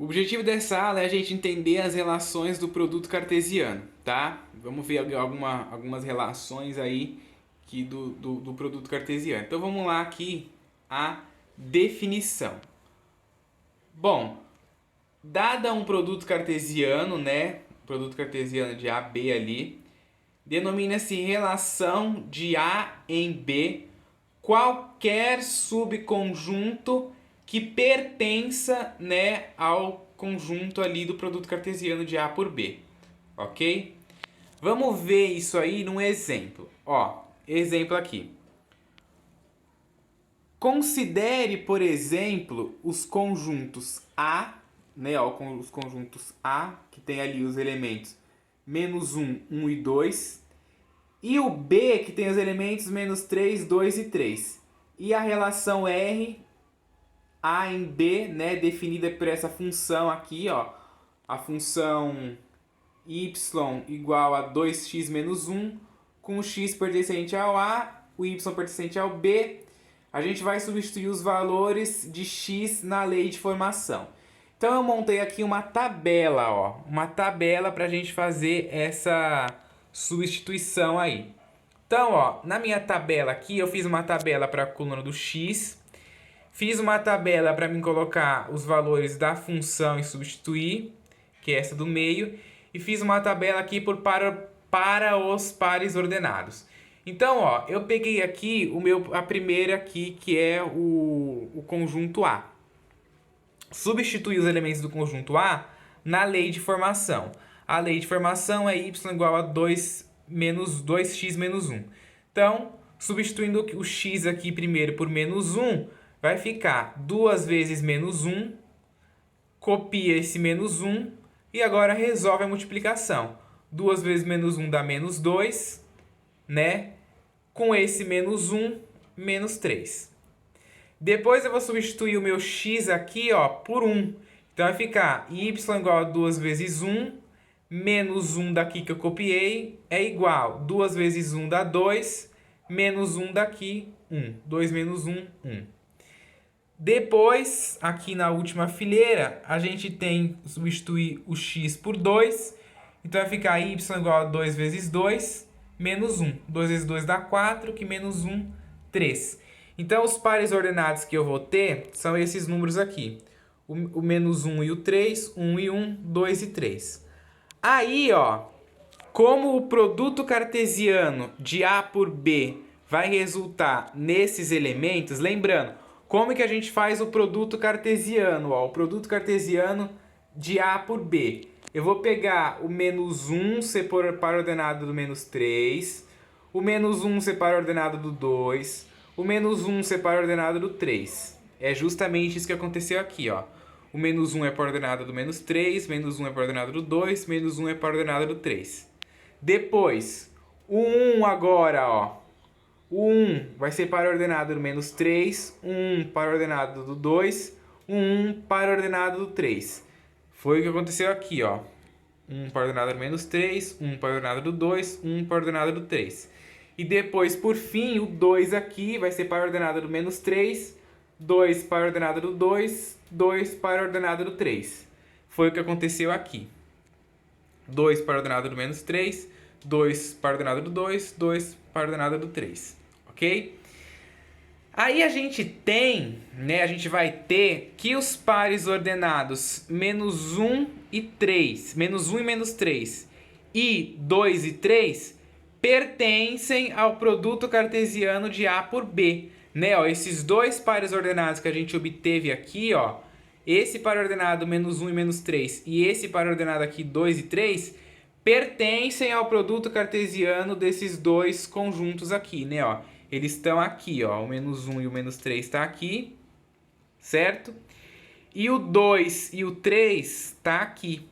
O objetivo dessa aula é a gente entender as relações do produto cartesiano, tá? Vamos ver algumas relações aí do produto cartesiano. Então vamos lá aqui a definição. Bom, dada um produto cartesiano, né? Produto cartesiano de AB ali, denomina-se relação de A em B qualquer subconjunto que pertença, né, ao conjunto ali do produto cartesiano de A por B, ok? Vamos ver isso aí num exemplo. Ó, exemplo aqui. Considere, por exemplo, os conjuntos A, né, ó, os conjuntos A, que tem ali os elementos menos 1, 1 e 2, e o B, que tem os elementos menos 3, 2 e 3. E a relação R, A em B, né, definida por essa função aqui, ó, a função y igual a 2x menos 1, com o x pertencente ao A, o y pertencente ao B. A gente vai substituir os valores de x na lei de formação. Então eu montei aqui uma tabela, ó, uma tabela para a gente fazer essa substituição aí. Então, ó, na minha tabela aqui, eu fiz uma tabela para a coluna do x, fiz uma tabela para mim colocar os valores da função e substituir, que é essa do meio, e fiz uma tabela aqui para os pares ordenados. Então, ó, eu peguei aqui a primeira aqui, que é o conjunto A. Substituí os elementos do conjunto A na lei de formação. A lei de formação é y igual a 2x menos 1. Então, substituindo o x aqui primeiro por menos 1, vai ficar 2 vezes menos 1, copia esse menos 1 e agora resolve a multiplicação. 2 vezes menos 1 dá menos 2, né? Com esse menos 1, menos 3. Depois eu vou substituir o meu x aqui, ó, por 1. Então vai ficar y igual a 2 vezes 1, menos 1 daqui que eu copiei, é igual. 2 vezes 1 dá 2, menos 1 daqui, 1. 2 menos 1, 1. Depois, aqui na última fileira, a gente tem substituir o x por 2. Então vai ficar y igual a 2 vezes 2, menos 1. 2 vezes 2 dá 4, que menos 1, 3. Então os pares ordenados que eu vou ter são esses números aqui. O menos 1 e o 3, 1 e 1, 2 e 3. Aí, ó, como o produto cartesiano de A por B vai resultar nesses elementos, lembrando, como que a gente faz o produto cartesiano? Ó, o produto cartesiano de A por B. Eu vou pegar o menos 1 ser par ordenado do menos 3, o menos 1 ser par ordenado do 2, o menos 1 ser par ordenado do 3. É justamente isso que aconteceu aqui, ó. O menos 1 é par ordenado do menos 3, menos 1 é par ordenado do 2, menos 1 é par ordenado do 3. Depois, o 1 agora, ó. O 1 vai ser par ordenado do menos 3, 1 par ordenado do 2, 1 par ordenado do 3. Foi o que aconteceu aqui, ó. 1 par ordenado do menos 3, 1 par ordenado do 2, 1 par ordenado do 3. E depois, por fim, o 2 aqui vai ser par ordenado do menos 3, 2 par ordenado do 2, 2 par ordenado do 3. Foi o que aconteceu aqui. 2 par ordenado do menos 3, 2 par ordenado do 2, 2 par ordenado do 3. Ok? Aí a gente tem, né, a gente vai ter que os pares ordenados menos 1 e 3, menos 1 e menos 3, e 2 e 3, pertencem ao produto cartesiano de A por B. Né, ó, esses dois pares ordenados que a gente obteve aqui, ó, esse par ordenado menos 1 e menos 3 e esse par ordenado aqui 2 e 3, pertencem ao produto cartesiano desses dois conjuntos aqui, né, ó. Eles estão aqui, ó, o menos 1 e o menos 3 está aqui, certo? E o 2 e o 3 está aqui.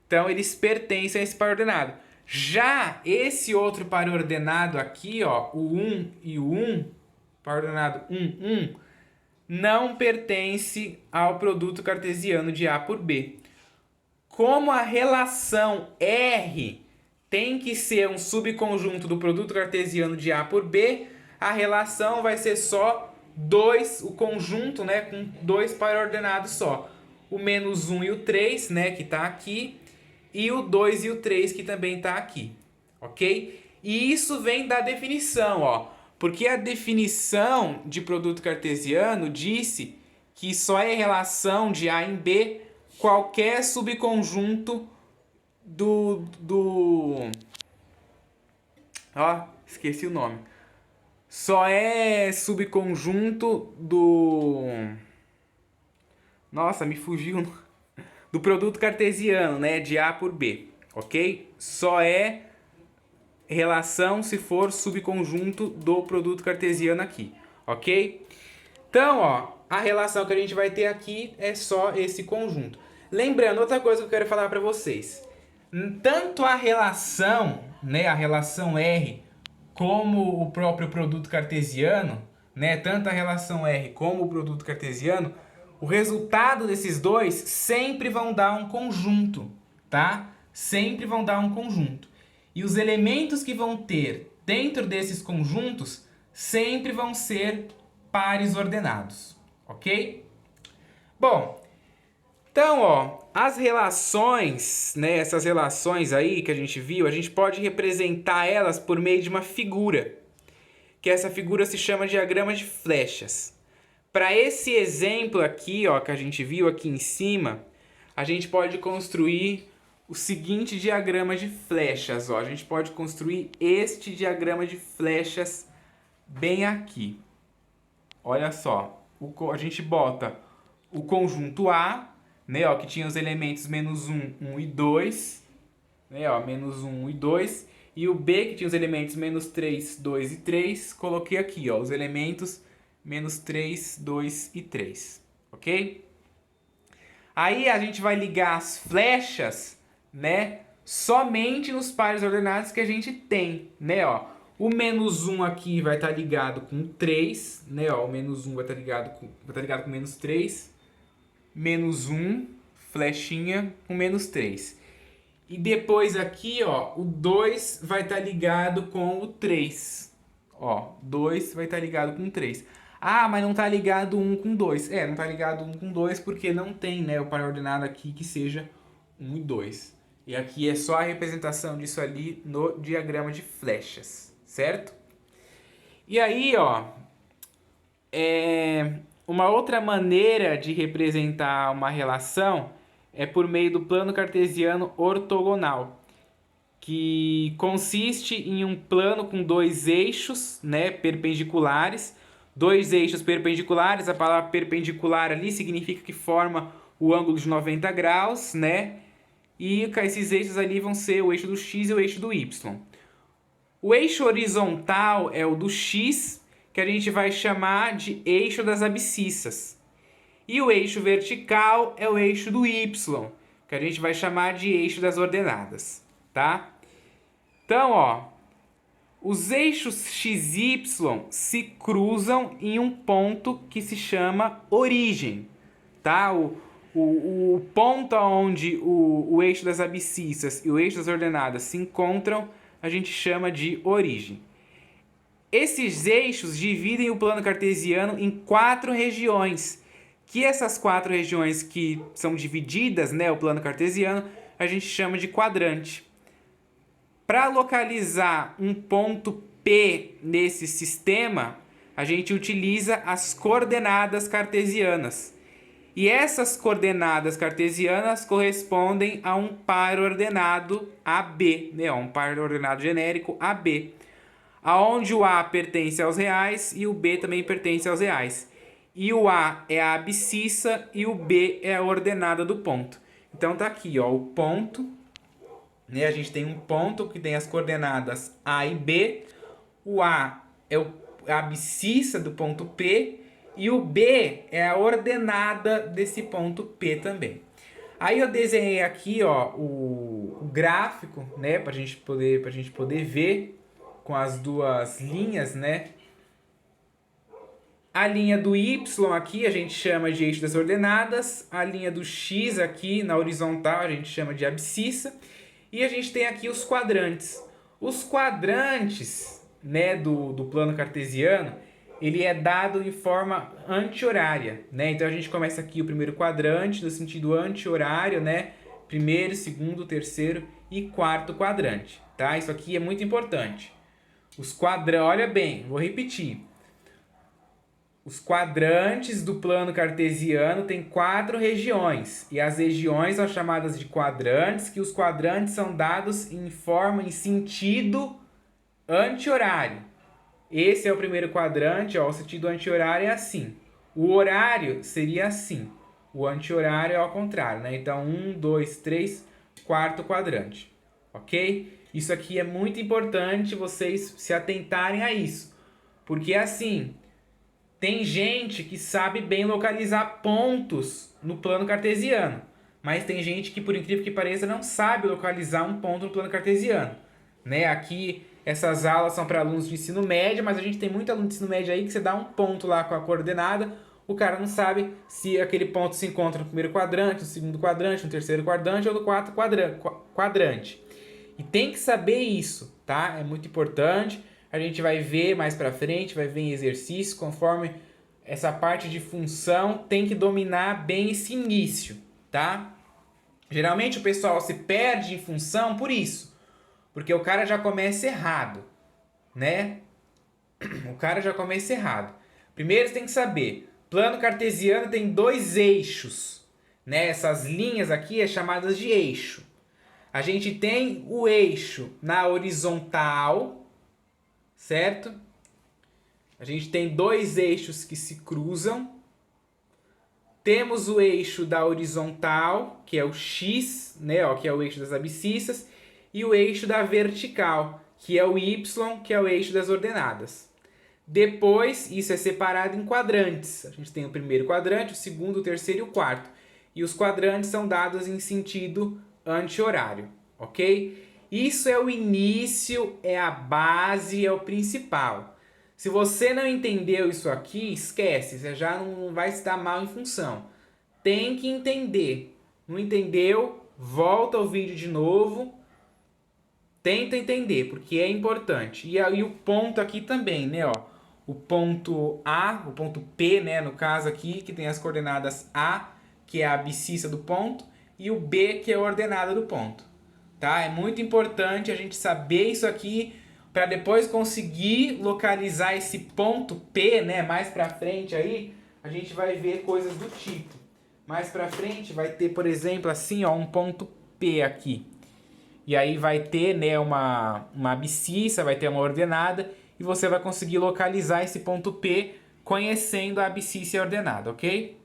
Então, eles pertencem a esse par ordenado. Já esse outro par ordenado aqui, ó, o 1 e o 1, par ordenado 1, 1, não pertence ao produto cartesiano de A por B. Como a relação R tem que ser um subconjunto do produto cartesiano de A por B, a relação vai ser só o conjunto, né, com dois par ordenados só. o menos 1 e o 3, né, que está aqui, e o 2 e o 3, que também está aqui, ok? E isso vem da definição, ó, porque a definição de produto cartesiano disse que só é relação de A em B qualquer subconjunto Ó, esqueci o nome. Só é subconjunto Nossa, me fugiu. Do produto cartesiano, né? De A por B, ok? Só é relação se for subconjunto do produto cartesiano aqui, ok? Então, ó, a relação que a gente vai ter aqui é só esse conjunto. Lembrando, outra coisa que eu quero falar para vocês. Tanto a relação, né, a relação R, como o próprio produto cartesiano, né, tanto a relação R como o produto cartesiano, o resultado desses dois sempre vão dar um conjunto, tá? Sempre vão dar um conjunto. E os elementos que vão ter dentro desses conjuntos sempre vão ser pares ordenados, ok? Bom, então, ó, as relações, né, essas relações aí que a gente viu, a gente pode representar elas por meio de uma figura, que essa figura se chama diagrama de flechas. Para esse exemplo aqui, ó, que a gente viu aqui em cima, a gente pode construir o seguinte diagrama de flechas, ó. A gente pode construir este diagrama de flechas bem aqui. Olha só, a gente bota o conjunto A, né, ó, que tinha os elementos menos 1, 1 e 2, né, ó, menos 1 e 2, e o B, que tinha os elementos menos 3, 2 e 3, coloquei aqui, ó, os elementos menos 3, 2 e 3, ok? Aí a gente vai ligar as flechas, né, somente nos pares ordenados que a gente tem, né, ó. O menos 1 aqui vai estar ligado com 3, né, ó, o menos 1 vai estar ligado com menos 3, menos 1, flechinha com menos 3. E depois aqui, ó, o 2 vai estar ligado com o 3. Ó, 2 vai estar ligado com 3. Ah, mas não está ligado 1 com 2. É, não está ligado 1 com 2 porque não tem, né, o par ordenado aqui que seja 1 e 2. E aqui é só a representação disso ali no diagrama de flechas, certo? E aí, ó, uma outra maneira de representar uma relação é por meio do plano cartesiano ortogonal, que consiste em um plano com dois eixos, né, perpendiculares. Dois eixos perpendiculares, a palavra perpendicular ali significa que forma o ângulo de 90 graus, né? E esses eixos ali vão ser o eixo do x e o eixo do y. O eixo horizontal é o do x, que a gente vai chamar de eixo das abscissas. E o eixo vertical é o eixo do y, que a gente vai chamar de eixo das ordenadas, tá? Então, ó, os eixos x e y se cruzam em um ponto que se chama origem, tá? O ponto onde o eixo das abscissas e o eixo das ordenadas se encontram, a gente chama de origem. Esses eixos dividem o plano cartesiano em 4 regiões, que essas 4 regiões que são divididas, né, o plano cartesiano, a gente chama de quadrante. Para localizar um ponto P nesse sistema, a gente utiliza as coordenadas cartesianas. E essas coordenadas cartesianas correspondem a um par ordenado AB, né? Um par ordenado genérico AB, aonde o A pertence aos reais e o B também pertence aos reais. E o A é a abscissa e o B é a ordenada do ponto. Então tá aqui, ó, o ponto, né? A gente tem um ponto que tem as coordenadas A e B. O A é a abscissa do ponto P e o B é a ordenada desse ponto P também. Aí eu desenhei aqui, ó, o gráfico, né, pra gente poder ver com as duas linhas, né? A linha do Y aqui a gente chama de eixo das ordenadas, a linha do X aqui na horizontal a gente chama de abscissa, e a gente tem aqui os quadrantes. Os quadrantes, né, do plano cartesiano, ele é dado em forma anti-horária, né? Então a gente começa aqui o primeiro quadrante no sentido anti-horário, né? Primeiro, segundo, terceiro e quarto quadrante, tá? Isso aqui é muito importante. Os quadrantes, olha bem, vou repetir. Os quadrantes do plano cartesiano têm 4 regiões, e as regiões são chamadas de quadrantes, que os quadrantes são dados em forma, em sentido anti-horário. Esse é o primeiro quadrante, ó, o sentido anti-horário é assim. O horário seria assim. O anti-horário é ao contrário, né? Então, 1, 2, 3, quarto quadrante. Ok? Isso aqui é muito importante vocês se atentarem a isso. Porque assim, tem gente que sabe bem localizar pontos no plano cartesiano. Mas tem gente que, por incrível que pareça, não sabe localizar um ponto no plano cartesiano. Né? Aqui, essas aulas são para alunos de ensino médio, mas a gente tem muito aluno de ensino médio aí que você dá um ponto lá com a coordenada, o cara não sabe se aquele ponto se encontra no primeiro quadrante, no segundo quadrante, no terceiro quadrante ou no quarto quadrante. E tem que saber isso, tá? É muito importante. A gente vai ver mais para frente, vai ver em exercício, conforme essa parte de função, tem que dominar bem esse início, tá? Geralmente o pessoal se perde em função por isso, porque o cara já começa errado, né? O cara já começa errado. Primeiro você tem que saber, plano cartesiano tem 2 eixos, né? Essas linhas aqui é chamadas de eixo. A gente tem o eixo na horizontal, certo? A gente tem 2 eixos que se cruzam. Temos o eixo da horizontal, que é o X, né, ó, que é o eixo das abscissas, e o eixo da vertical, que é o Y, que é o eixo das ordenadas. Depois, isso é separado em quadrantes. A gente tem o primeiro quadrante, o segundo, o terceiro e o quarto. E os quadrantes são dados em sentido anti-horário, ok? Isso é o início, é a base, é o principal. Se você não entendeu isso aqui, esquece, você já não vai se dar mal em função. Tem que entender. Não entendeu? Volta ao vídeo de novo. Tenta entender, porque é importante. E aí o ponto aqui também, né, ó? O ponto A, o ponto P, né, no caso aqui, que tem as coordenadas A, que é a abscissa do ponto, e o B, que é a ordenada do ponto. Tá? É muito importante a gente saber isso aqui para depois conseguir localizar esse ponto P, né, mais para frente aí, a gente vai ver coisas do tipo. Mais para frente vai ter, por exemplo, assim, ó, um ponto P aqui. E aí vai ter, né, uma abscissa, vai ter uma ordenada, e você vai conseguir localizar esse ponto P conhecendo a abscissa e a ordenada, ok?